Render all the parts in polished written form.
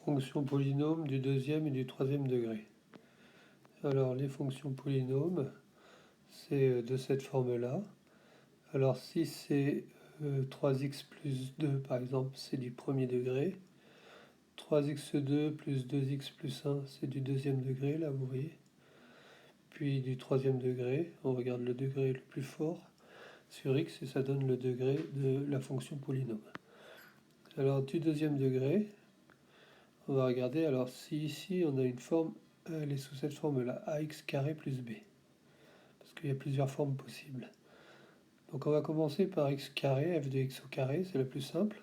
fonctions polynômes du deuxième et du troisième degré. Alors les fonctions polynômes, c'est de cette forme-là. Alors si c'est 3x plus 2 par exemple, c'est du premier degré. 3x2 plus 2x plus 1, c'est du deuxième degré, là vous voyez. Puis du troisième degré, on regarde le degré le plus fort sur x et ça donne le degré de la fonction polynôme. Alors du deuxième degré, on va regarder, alors si ici on a une forme, elle est sous cette forme-là, ax carré plus b, parce qu'il y a plusieurs formes possibles. Donc on va commencer par x carré, f de x au carré, c'est la plus simple.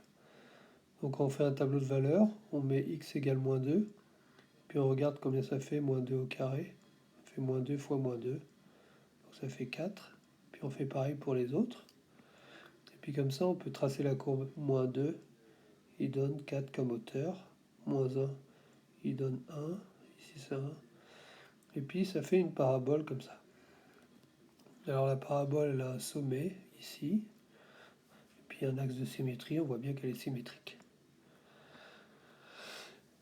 Donc on fait un tableau de valeurs, on met x égale moins 2, puis on regarde combien ça fait moins 2 au carré, ça fait moins 2 fois moins 2, donc ça fait 4, puis on fait pareil pour les autres. Et puis comme ça on peut tracer la courbe moins 2, il donne 4 comme hauteur, moins 1, il donne 1, ici c'est 1, et puis ça fait une parabole comme ça. Alors la parabole elle a un sommet ici, et puis un axe de symétrie, on voit bien qu'elle est symétrique.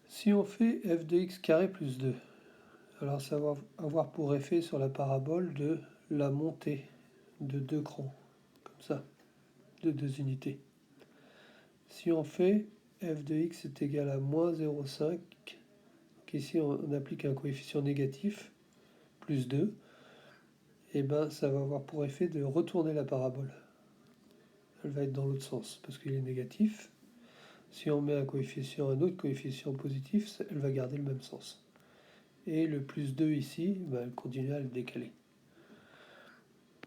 Si on fait f de x carré plus 2, alors ça va avoir pour effet sur la parabole de la montée de 2 crans, comme ça, de 2 unités. Si on fait f de x est égal à moins 0,5, donc ici on applique un coefficient négatif, plus 2, et ben ça va avoir pour effet de retourner la parabole. Elle va être dans l'autre sens, parce qu'il est négatif. Si on met un autre coefficient positif, elle va garder le même sens. Et le plus 2 ici, ben, elle continue à le décaler.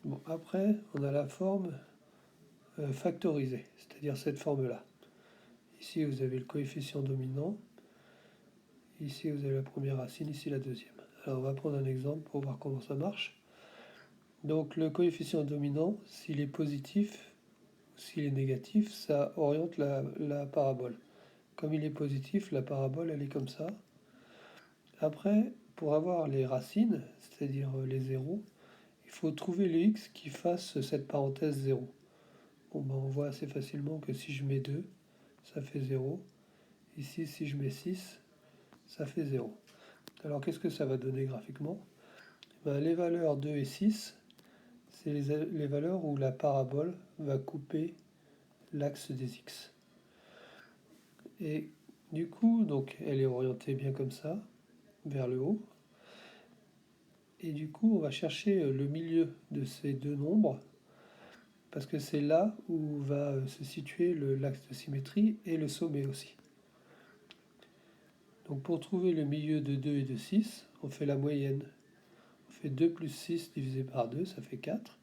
Bon, après, on a la forme factorisée, c'est-à-dire cette forme-là. Ici, vous avez le coefficient dominant. Ici, vous avez la première racine, ici la deuxième. Alors, on va prendre un exemple pour voir comment ça marche. Donc, le coefficient dominant, s'il est positif, s'il est négatif, ça oriente la parabole. Comme il est positif, la parabole, elle est comme ça. Après, pour avoir les racines, c'est-à-dire les zéros, il faut trouver le x qui fasse cette parenthèse 0. Bon, ben on voit assez facilement que si je mets 2, ça fait 0. Ici, si je mets 6, ça fait 0. Alors, qu'est-ce que ça va donner graphiquement? Ben, les valeurs 2 et 6, c'est les valeurs où la parabole va couper l'axe des x. Et du coup, donc, elle est orientée bien comme ça, vers le haut. Et du coup, on va chercher le milieu de ces deux nombres, parce que c'est là où va se situer l'axe de symétrie et le sommet aussi. Donc pour trouver le milieu de 2 et de 6, on fait la moyenne. On fait 2 plus 6 divisé par 2, ça fait 4.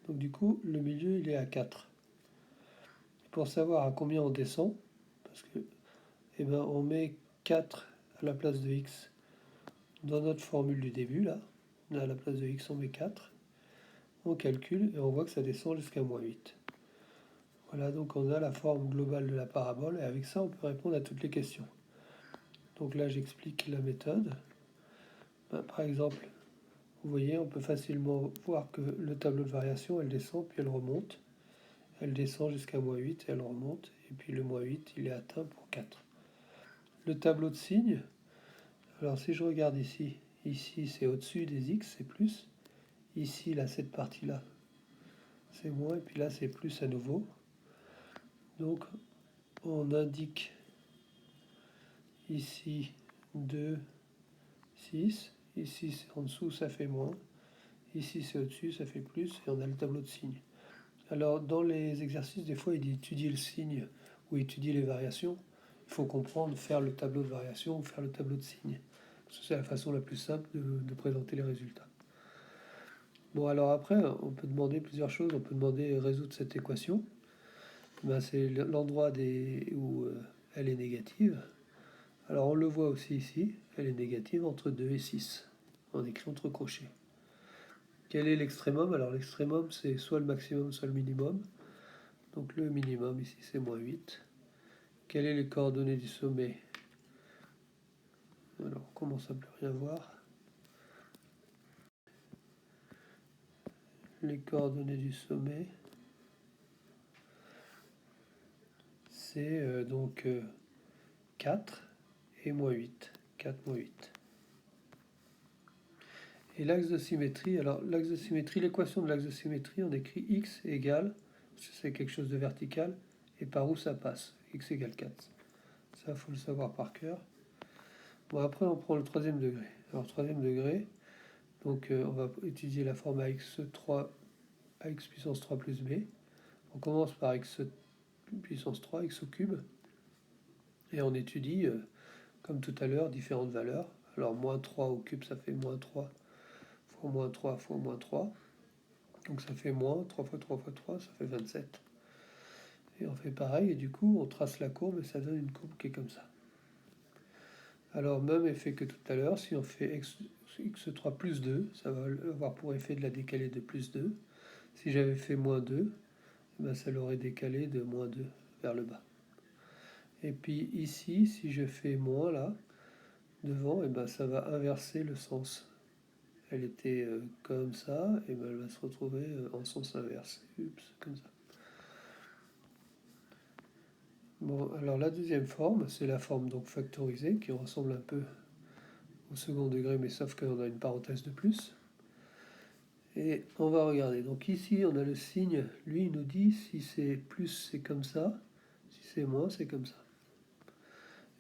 Donc du coup, le milieu, il est à 4. Pour savoir à combien on descend, parce que, eh ben, on met 4 à la place de x dans notre formule du début, là. À la place de x, on met 4. On calcule et on voit que ça descend jusqu'à moins 8. Voilà, donc on a la forme globale de la parabole et avec ça, on peut répondre à toutes les questions. Donc là, j'explique la méthode. Ben, par exemple, vous voyez, on peut facilement voir que le tableau de variation, elle descend puis elle remonte. Elle descend jusqu'à moins 8 et elle remonte. Et puis le moins 8, il est atteint pour 4. Le tableau de signes, alors si je regarde ici, ici c'est au-dessus des x, c'est plus. Ici, là, cette partie-là, c'est moins. Et puis là, c'est plus à nouveau. Donc, on indique ici 2, 6. Ici, c'est en dessous, ça fait moins. Ici, c'est au-dessus, ça fait plus. Et on a le tableau de signes. Alors, dans les exercices, des fois, il dit étudier le signe ou étudier les variations. Il faut comprendre, faire le tableau de variation ou faire le tableau de signes. C'est la façon la plus simple de présenter les résultats. Bon, alors après, on peut demander plusieurs choses. On peut demander résoudre cette équation. Ben, c'est l'endroit où elle est négative. Alors, on le voit aussi ici. Elle est négative entre 2 et 6. On écrit entre crochets. Quel est l'extrémum? Alors, l'extrémum, c'est soit le maximum, soit le minimum. Donc le minimum ici c'est moins 8. Quelles sont les coordonnées du sommet? Alors on commence à plus rien voir. Les coordonnées du sommet, c'est donc 4 et moins 8. 4 moins 8. Et l'axe de symétrie, alors l'axe de symétrie, l'équation de l'axe de symétrie, on écrit x égale, c'est quelque chose de vertical, et par où ça passe, x égale 4. Ça, il faut le savoir par cœur. Bon, après, on prend le troisième degré. Alors, troisième degré, donc on va étudier la forme ax3, ax puissance 3 plus b. On commence par x puissance 3, x au cube, et on étudie, comme tout à l'heure, différentes valeurs. Alors, moins 3 au cube, ça fait moins 3 fois moins 3 fois moins 3. Donc ça fait moins 3 fois 3 fois 3, ça fait 27. Et on fait pareil, et du coup, on trace la courbe, et ça donne une courbe qui est comme ça. Alors, même effet que tout à l'heure, si on fait x3 plus 2, ça va avoir pour effet de la décaler de plus 2. Si j'avais fait moins 2, ben ça l'aurait décalé de moins 2 vers le bas. Et puis ici, si je fais moins là, devant, et ben ça va inverser le sens. Elle était comme ça, et ben elle va se retrouver en sens inverse. Oups, comme ça. Bon, alors la deuxième forme, c'est la forme donc factorisée, qui ressemble un peu au second degré, mais sauf qu'on a une parenthèse de plus. Et on va regarder. Donc ici, on a le signe. Lui, il nous dit si c'est plus, c'est comme ça. Si c'est moins, c'est comme ça.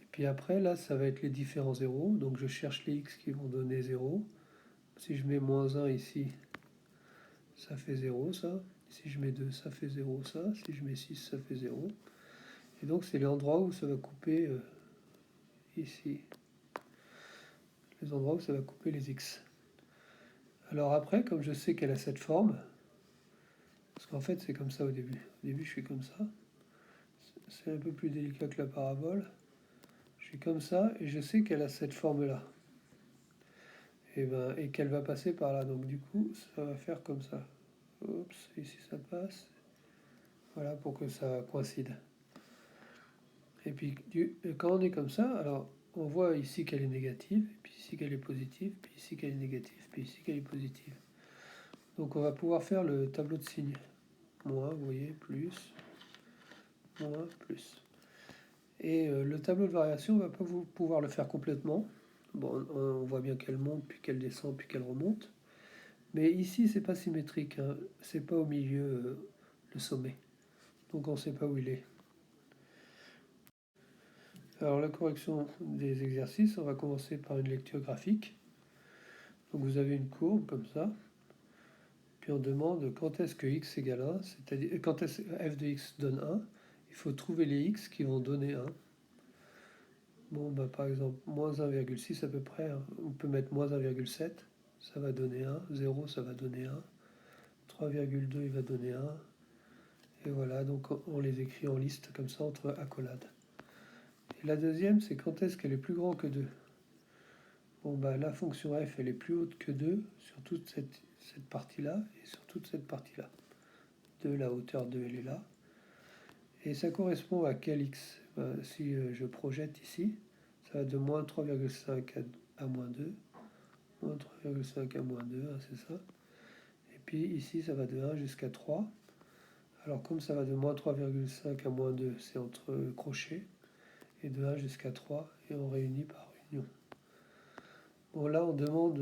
Et puis après, là, ça va être les différents zéros. Donc je cherche les x qui vont donner 0. Si je mets moins 1 ici, ça fait 0, ça. Si je mets 2, ça fait 0, ça. Si je mets 6, ça fait 0. Et donc, c'est l'endroit où ça va couper ici. Les endroits où ça va couper les x. Alors après, comme je sais qu'elle a cette forme, parce qu'en fait, c'est comme ça au début. Au début, je suis comme ça. C'est un peu plus délicat que la parabole. Je suis comme ça et je sais qu'elle a cette forme-là. Et qu'elle va passer par là. Donc du coup, ça va faire comme ça. Oups, ici ça passe. Voilà, pour que ça coïncide. Et puis quand on est comme ça, alors on voit ici qu'elle est négative, puis ici qu'elle est positive, puis ici qu'elle est négative, puis ici qu'elle est positive. Donc on va pouvoir faire le tableau de signes. Moins, vous voyez, plus, moins, plus. Et le tableau de variation, on va pas pouvoir le faire complètement. Bon, on voit bien qu'elle monte, puis qu'elle descend, puis qu'elle remonte. Mais ici, c'est pas symétrique. Hein. C'est pas au milieu le sommet. Donc on ne sait pas où il est. Alors la correction des exercices, on va commencer par une lecture graphique. Donc vous avez une courbe comme ça. Puis on demande quand est-ce que x égale 1, c'est-à-dire quand est-ce que f de x donne 1. Il faut trouver les x qui vont donner 1. Bon, bah, par exemple, moins 1,6 à peu près. Hein. On peut mettre moins 1,7. Ça va donner 1. 0, ça va donner 1. 3,2, il va donner 1. Et voilà, donc on les écrit en liste comme ça entre accolades. Et la deuxième, c'est quand est-ce qu'elle est plus grande que 2. Bon, bah, la fonction f, elle est plus haute que 2 sur toute cette partie-là et sur toute cette partie-là. De la hauteur 2, elle est là. Et ça correspond à quel x? Si je projette ici, ça va de moins 3,5 à moins 2. Moins 3,5 à moins 2, hein, c'est ça. Et puis ici, ça va de 1 jusqu'à 3. Alors comme ça va de moins 3,5 à moins 2, c'est entre crochets. Et de 1 jusqu'à 3, et on réunit par union. Bon, là, on demande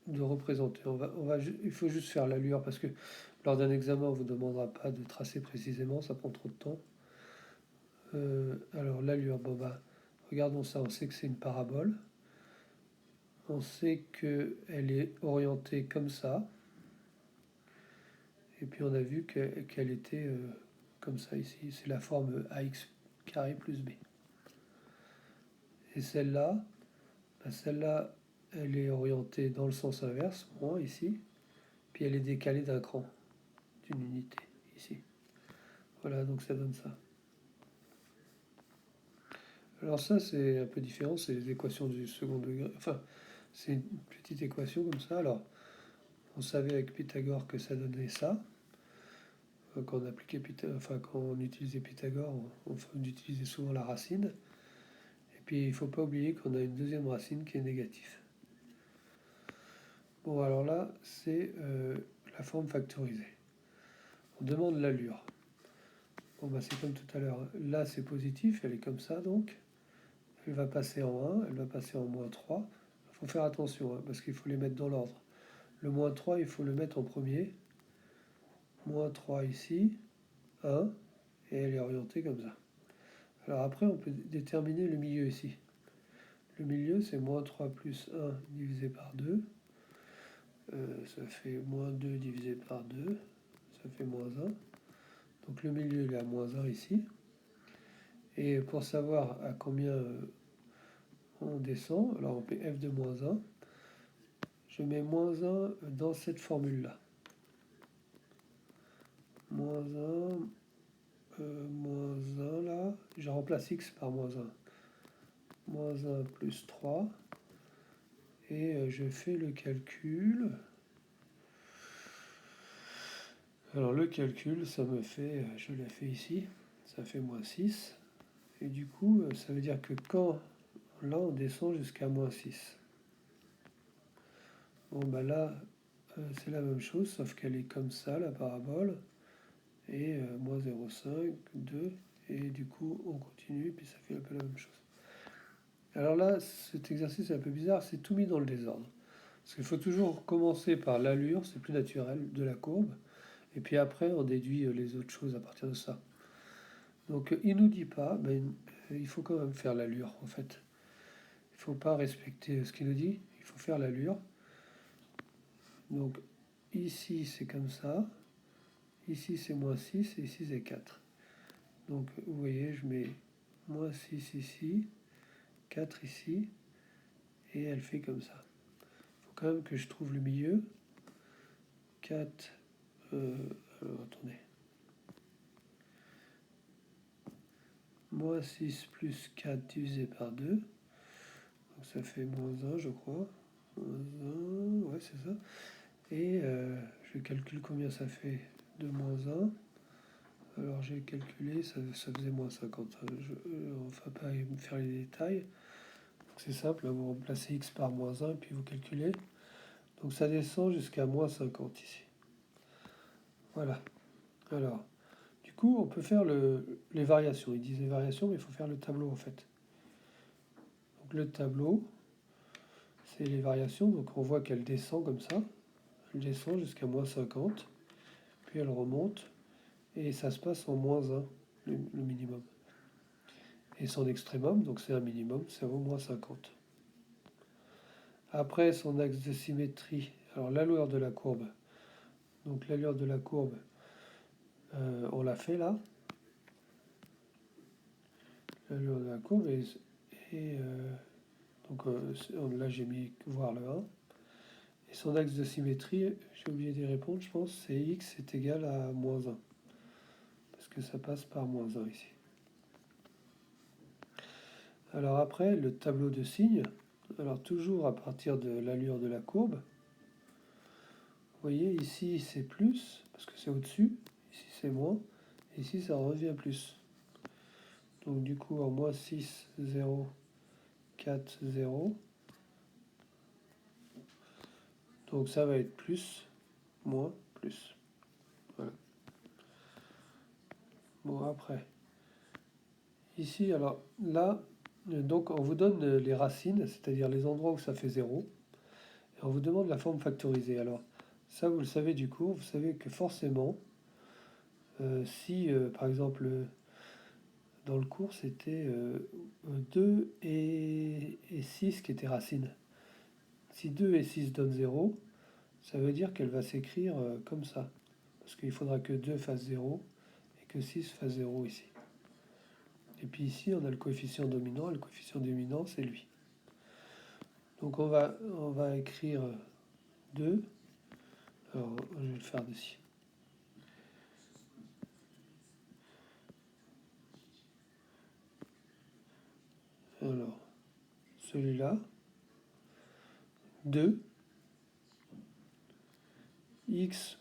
de représenter. Il faut juste faire l'allure, parce que lors d'un examen, on ne vous demandera pas de tracer précisément, ça prend trop de temps. Alors, l'allure, bon, bah, regardons ça, on sait que c'est une parabole. On sait qu'elle est orientée comme ça. Et puis, on a vu qu'elle était comme ça ici. C'est la forme ax carré plus b. Et celle-là, elle est orientée dans le sens inverse, moins ici, puis elle est décalée d'un cran, d'une unité, ici. Voilà, donc ça donne ça. Alors ça, c'est un peu différent, c'est les équations du second degré. Enfin, c'est une petite équation comme ça. Alors, on savait avec Pythagore que ça donnait ça. Quand on utilisait Pythagore, on utilisait souvent la racine. Et puis, il ne faut pas oublier qu'on a une deuxième racine qui est négative. Bon, alors là, c'est la forme factorisée. On demande l'allure. Bon, bah, c'est comme tout à l'heure. Là, c'est positif, elle est comme ça, donc. elle va passer en 1, elle va passer en moins 3. Il faut faire attention, hein, parce qu'il faut les mettre dans l'ordre. Le moins 3, il faut le mettre en premier. Moins 3 ici, 1, et elle est orientée comme ça. Alors après, on peut déterminer le milieu ici. Le milieu, c'est moins 3 plus 1 divisé par 2. Ça fait moins 2 divisé par 2. Ça fait moins 1. Donc le milieu, il est à moins 1 ici. Et pour savoir à combien on descend, alors on fait f de moins 1. Je mets moins 1 dans cette formule-là. Moins 1 là. Je remplace x par moins 1. Moins 1 plus 3. Et je fais le calcul. Alors le calcul, ça me fait, je l'ai fait ici, ça fait moins 6. Et du coup, ça veut dire que quand, là, on descend jusqu'à moins 6. Bon, bah là, c'est la même chose, sauf qu'elle est comme ça, la parabole. Et moins 0,5, 2. Et du coup, on continue, puis ça fait un peu la même chose. Alors là, cet exercice est un peu bizarre, c'est tout mis dans le désordre. Parce qu'il faut toujours commencer par l'allure, c'est plus naturel, de la courbe. Et puis après, on déduit les autres choses à partir de ça. Donc il nous dit pas, mais il faut quand même faire l'allure en fait. Il ne faut pas respecter ce qu'il nous dit, il faut faire l'allure. Donc ici c'est comme ça, ici c'est moins 6 et ici c'est 4. Donc vous voyez, je mets moins 6 ici, 4 ici, et elle fait comme ça. Il faut quand même que je trouve le milieu. 4, alors attendez. Moins 6 plus 4 divisé par 2. Donc ça fait moins 1 je crois. Moins 1, ouais c'est ça. Et je calcule combien ça fait de moins 1. Alors j'ai calculé, ça faisait moins 50. On ne va pas faire les détails. C'est simple, vous remplacez x par moins 1 puis vous calculez. Donc ça descend jusqu'à moins 50 ici. Voilà. Alors, du coup, on peut faire les variations. Ils disent les variations, mais il faut faire le tableau en fait. Donc le tableau, c'est les variations. Donc on voit qu'elle descend comme ça. Elle descend jusqu'à moins 50. Puis elle remonte. Et ça se passe en moins 1, le minimum. Et son extrémum, donc c'est un minimum, ça vaut moins 50. Après, son axe de symétrie, alors l'allure de la courbe. Donc l'allure de la courbe, on l'a fait là. L'allure de la courbe, donc là j'ai mis voir le 1. Et son axe de symétrie, j'ai oublié d'y répondre, je pense, c'est x est égal à moins 1. Parce que ça passe par moins 1 ici. Alors après, le tableau de signes, alors toujours à partir de l'allure de la courbe. Vous voyez, ici c'est plus, parce que c'est au-dessus, ici c'est moins, et ici ça revient plus. Donc du coup en moins 6, 0, 4, 0. Donc ça va être plus, moins, plus. Voilà. Bon après, ici alors là, donc on vous donne les racines, c'est-à-dire les endroits où ça fait 0, et on vous demande la forme factorisée. Alors ça vous le savez du cours, vous savez que forcément, si par exemple dans le cours c'était 2 et 6 qui étaient racines. Si 2 et 6 donnent 0, ça veut dire qu'elle va s'écrire comme ça. Parce qu'il faudra que 2 fasse 0 et que 6 fasse 0 ici. Et puis ici, on a le coefficient dominant, et le coefficient dominant, c'est lui. Donc on va écrire 2. Alors, je vais le faire d'ici. Alors, celui-là, 2, x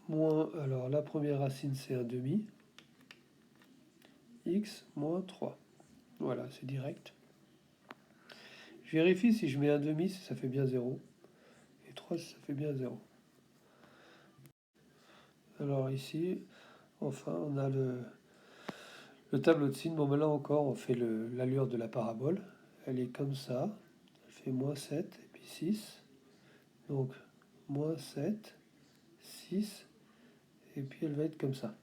moins, alors la première racine c'est un demi, x moins 3. Voilà, c'est direct. Je vérifie si je mets un demi, si ça fait bien 0. Et 3, si ça fait bien 0. Alors ici, enfin, on a le tableau de signes. Bon, ben là encore, on fait l'allure de la parabole. elle est comme ça. Elle fait moins 7 et puis 6. Donc moins 7, 6, et puis elle va être comme ça.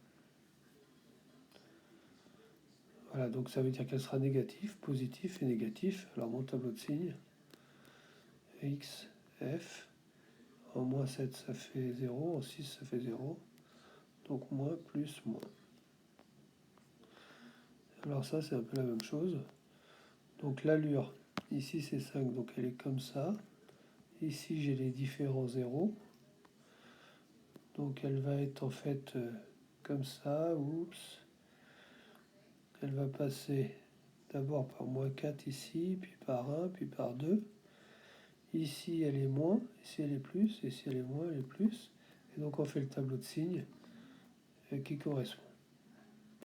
Voilà, donc ça veut dire qu'elle sera négative, positif et négatif. Alors mon tableau de signes, x, f, en moins 7 ça fait 0, en 6 ça fait 0. Donc moins plus moins. Alors ça c'est un peu la même chose. Donc l'allure, ici c'est 5, donc elle est comme ça. Ici j'ai les différents zéros. Donc elle va être en fait comme ça, oups. Elle va passer d'abord par moins 4 ici, puis par 1, puis par 2. Ici elle est moins, ici elle est plus, ici elle est moins, elle est plus. Et donc on fait le tableau de signes qui correspond.